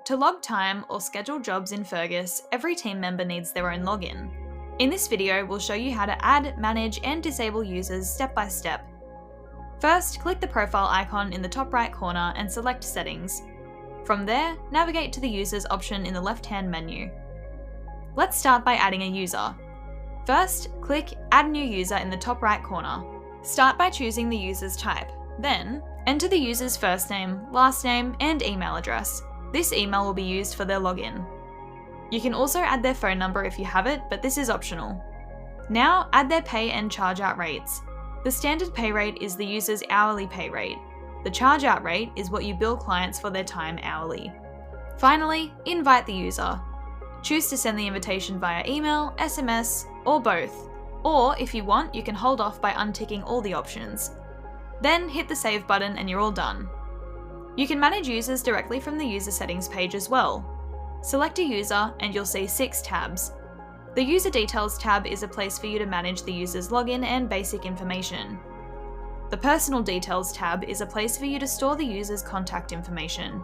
To log time or schedule jobs in Fergus, every team member needs their own login. In this video, we'll show you how to add, manage, and disable users step by step. First, click the profile icon in the top right corner and select Settings. From there, navigate to the Users option in the left-hand menu. Let's start by adding a user. First, click Add New User in the top right corner. Start by choosing the user's type. Then, enter the user's first name, last name, and email address. This email will be used for their login. You can also add their phone number if you have it, but this is optional. Now, add their pay and charge out rates. The standard pay rate is the user's hourly pay rate. The charge out rate is what you bill clients for their time hourly. Finally, invite the user. Choose to send the invitation via email, SMS, or both. Or, if you want, you can hold off by unticking all the options. Then hit the Save button and you're all done. You can manage users directly from the User Settings page as well. Select a user and you'll see 6 tabs. The User Details tab is a place for you to manage the user's login and basic information. The Personal Details tab is a place for you to store the user's contact information.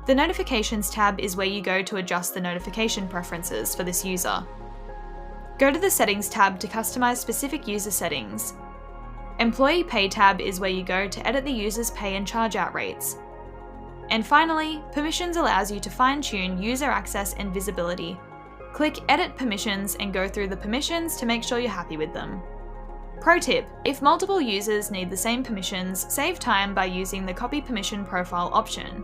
The Notifications tab is where you go to adjust the notification preferences for this user. Go to the Settings tab to customize specific user settings. Employee Pay tab is where you go to edit the user's pay and charge out rates. And finally, Permissions allows you to fine-tune user access and visibility. Click Edit Permissions and go through the permissions to make sure you're happy with them. Pro tip: if multiple users need the same permissions, save time by using the Copy Permission Profile option.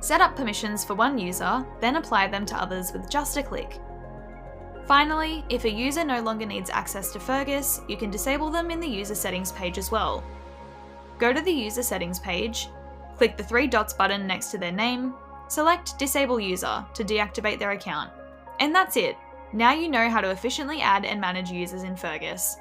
Set up permissions for one user, then apply them to others with just a click. Finally, if a user no longer needs access to Fergus, you can disable them in the User Settings page as well. Go to the User Settings page, click the 3 dots button next to their name, select Disable User to deactivate their account. And that's it! Now you know how to efficiently add and manage users in Fergus.